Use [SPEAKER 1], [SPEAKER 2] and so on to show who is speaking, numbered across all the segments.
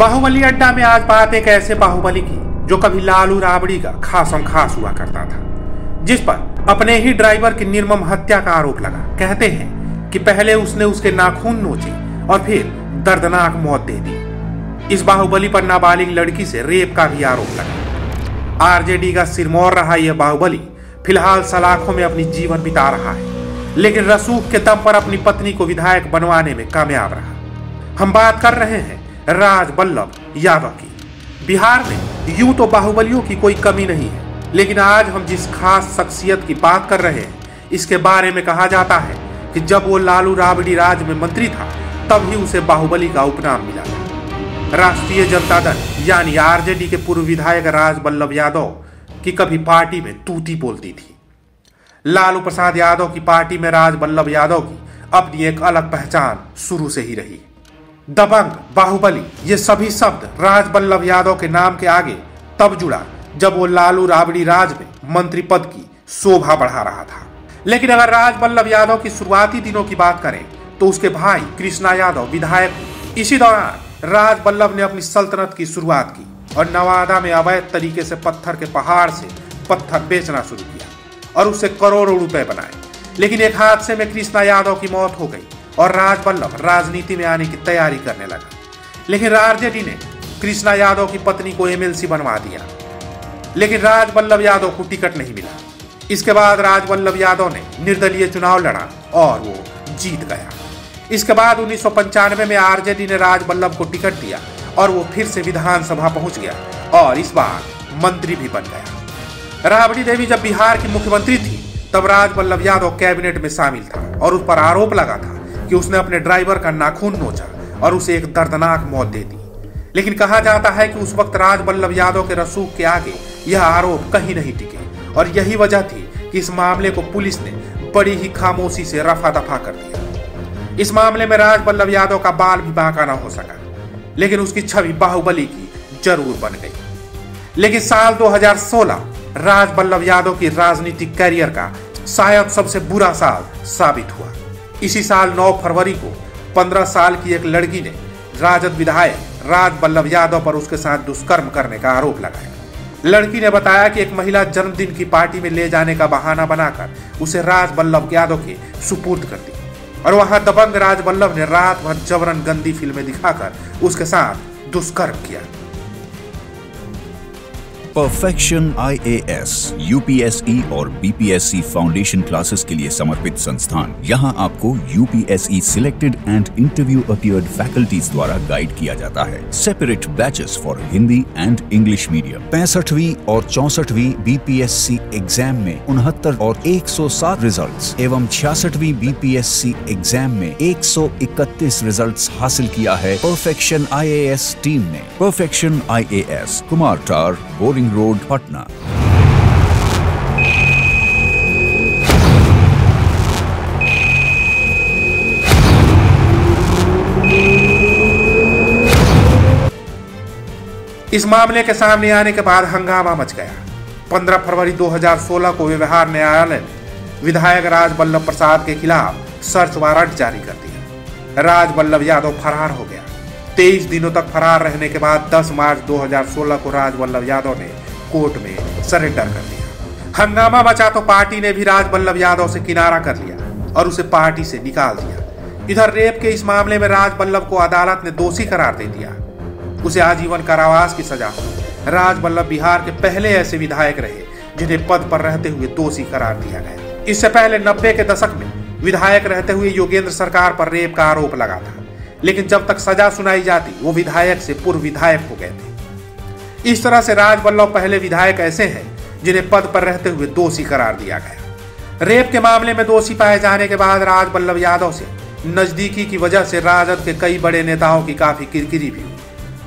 [SPEAKER 1] बाहुबली अड्डा में आज बात एक ऐसे बाहुबली की जो कभी लालू राबड़ी का खासम खास हुआ करता था, जिस पर अपने ही ड्राइवर की निर्मम हत्या का आरोप लगा। कहते हैं कि पहले उसने उसके नाखून नोचे और फिर दर्दनाक मौत दे दी। इस बाहुबली पर नाबालिग लड़की से रेप का भी आरोप लगा। आरजेडी का सिरमौर रहा यह बाहुबली फिलहाल सलाखों में अपनी जीवन बिता रहा है, लेकिन रसूख के दम पर अपनी पत्नी को विधायक बनवाने में कामयाब रहा। हम बात कर रहे हैं राज बल्लभ यादव की। बिहार में यूं तो बाहुबलियों की कोई कमी नहीं है, लेकिन आज हम जिस खास शख्सियत की बात कर रहे हैं इसके बारे में कहा जाता है कि जब वो लालू राबड़ी राज में मंत्री था तब ही उसे बाहुबली का उपनाम मिला था। राष्ट्रीय जनता दल यानी आरजेडी के पूर्व विधायक राज बल्लभ यादव की कभी पार्टी में तूती बोलती थी। लालू प्रसाद यादव की पार्टी में राज बल्लभ यादव की अपनी एक अलग पहचान शुरू से ही रही। दबंग, बाहुबली ये सभी शब्द राज बल्लभ यादव के नाम के आगे तब जुड़ा जब वो लालू राबड़ी राज में मंत्री पद की शोभा बढ़ा रहा था। लेकिन अगर राज बल्लभ यादव की शुरुआती दिनों की बात करें तो उसके भाई कृष्णा यादव विधायक। इसी दौरान राज बल्लभ ने अपनी सल्तनत की शुरुआत की और नवादा में अवैध तरीके से पत्थर के पहाड़ से पत्थर बेचना शुरू किया और उससे करोड़ों रुपए बनाए। लेकिन एक हादसे में कृष्णा यादव की मौत हो गई और राज बल्लभ राजनीति में आने की तैयारी करने लगा। लेकिन आरजेडी ने कृष्णा यादव की पत्नी को एमएलसी बनवा दिया, लेकिन राज बल्लभ यादव को टिकट नहीं मिला। इसके बाद राज बल्लभ यादव ने निर्दलीय चुनाव लड़ा और वो जीत गया। इसके बाद 1995 में आरजेडी ने राज बल्लभ को टिकट दिया और वो फिर से विधानसभा पहुंच गया और इस बार मंत्री भी बन गया। राबड़ी देवी जब बिहार की मुख्यमंत्री थी तब राज बल्लभ यादव कैबिनेट में शामिल था और उस पर आरोप लगा था कि उसने अपने ड्राइवर का नाखून नोचा और उसे एक दर्दनाक मौत दे दी। लेकिन कहा जाता है कि उस वक्त राज बल्लभ यादव के रसूख के आगे यह आरोप कहीं नहीं टिके और यही वजह थी कि इस मामले को पुलिस ने बड़ी ही खामोशी से रफा दफा कर दिया। इस मामले में राज बल्लभ यादव का बाल भी बांका ना हो सका, लेकिन उसकी छवि बाहुबली की जरूर बन गई। लेकिन साल 2016 राज बल्लभ यादव की राजनीतिक कैरियर का शायद सबसे बुरा साल साबित हुआ। इसी साल 9 फरवरी को 15 साल की एक लड़की ने राजद विधायक राज बल्लभ यादव पर उसके साथ दुष्कर्म करने का आरोप लगाया। लड़की ने बताया कि एक महिला जन्मदिन की पार्टी में ले जाने का बहाना बनाकर उसे राज बल्लभ यादव के सुपुर्द कर दी और वहां दबंग राज बल्लभ ने रात भर जबरन गंदी फिल्में दिखाकर उसके साथ दुष्कर्म किया।
[SPEAKER 2] परफेक्शन IAS, UPSE और BPSC फाउंडेशन क्लासेस के लिए समर्पित संस्थान। यहाँ आपको UPSE selected and interview appeared faculties द्वारा गाइड किया जाता है। Separate batches for Hindi and English medium. 65वीं और 64वीं BPSC एग्जाम में 69 और 107 रिजल्ट्स एवं 66वीं BPSC एग्जाम में 131 रिजल्ट्स हासिल किया है परफेक्शन IAS टीम ने। परफेक्शन IAS, कुमार टार, बोरिंग रोड, पटना।
[SPEAKER 1] इस मामले के सामने आने के बाद हंगामा मच गया। 15 फरवरी 2016 को व्यवहार न्यायालय ने विधायक राज बल्लभ प्रसाद के खिलाफ सर्च वारंट जारी कर दिया। राज बल्लभ यादव फरार हो गया। 23 दिनों तक फरार रहने के बाद 10 मार्च 2016 को राज बल्लभ यादव ने कोर्ट में सरेंडर कर दिया। हंगामा मचा तो पार्टी ने भी राज बल्लभ यादव से किनारा कर लिया और उसे पार्टी से निकाल दिया। इधर रेप के इस मामले में राज बल्लभ को अदालत ने दोषी करार दे दिया। उसे आजीवन कारावास की सजा हुई। राज बल्लभ बिहार के पहले ऐसे विधायक रहे जिन्हें पद पर रहते हुए दोषी करार दिया गया। इससे पहले 90 के दशक में विधायक रहते हुए योगेंद्र सरकार पर रेप का आरोप लगा था, लेकिन जब तक सजा सुनाई जाती वो विधायक से पूर्व विधायक हो गए थे। इस तरह से राज बल्लभ पहले विधायक ऐसे हैं जिन्हें पद पर रहते हुए दोषी करार दिया गया। रेप के मामले में दोषी पाए जाने के बाद राज बल्लभ यादव से नजदीकी की वजह से राजद के कई बड़े नेताओं की काफी किरकिरी भी हुई।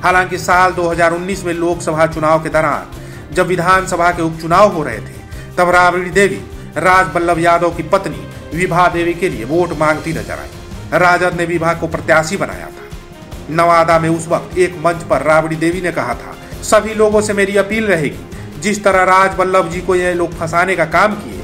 [SPEAKER 1] हालांकि साल 2019 में लोकसभा चुनाव के दौरान जब विधानसभा के उपचुनाव हो रहे थे तब राबड़ी देवी राज बल्लभ यादव की पत्नी विभा देवी के लिए वोट मांगती नजर आई। राजद ने विभा को प्रत्याशी बनाया था। नवादा में उस वक्त एक मंच पर राबड़ी देवी ने कहा था, सभी लोगों से मेरी अपील रहेगी, जिस तरह राज बल्लभ जी को ये लोग फंसाने का काम किए,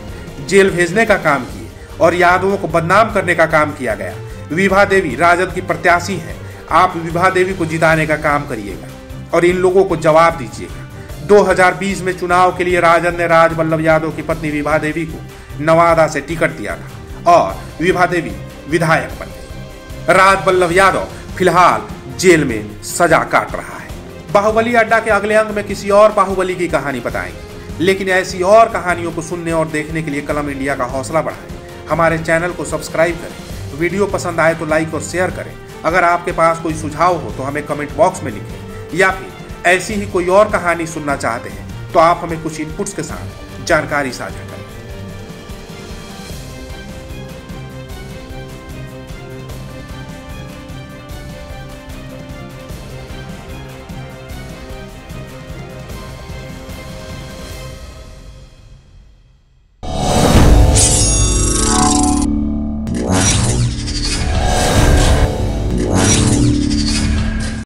[SPEAKER 1] जेल भेजने का काम किए और यादवों को बदनाम करने का काम किया गया। विभा देवी राजद की प्रत्याशी हैं। आप विभा देवी को जिताने का काम करिएगा और इन लोगों को जवाब दीजिएगा। 2020 में चुनाव के लिए राजद ने राज बल्लभ यादव की पत्नी विभा देवी को नवादा से टिकट दिया था और विभा देवी विधायक बन गई। राज बल्लभ यादव फिलहाल जेल में सजा काट रहा है। बाहुबली अड्डा के अगले अंक में किसी और बाहुबली की कहानी बताएंगे, लेकिन ऐसी और कहानियों को सुनने और देखने के लिए कलम इंडिया का हौसला बढ़ाएं। हमारे चैनल को सब्सक्राइब करें, वीडियो पसंद आए तो लाइक और शेयर करें। अगर आपके पास कोई सुझाव हो तो हमें कमेंट बॉक्स में लिखें, या फिर ऐसी ही कोई और कहानी सुनना चाहते हैं तो आप हमें कुछ इनपुट्स के साथ जानकारी साझा करें।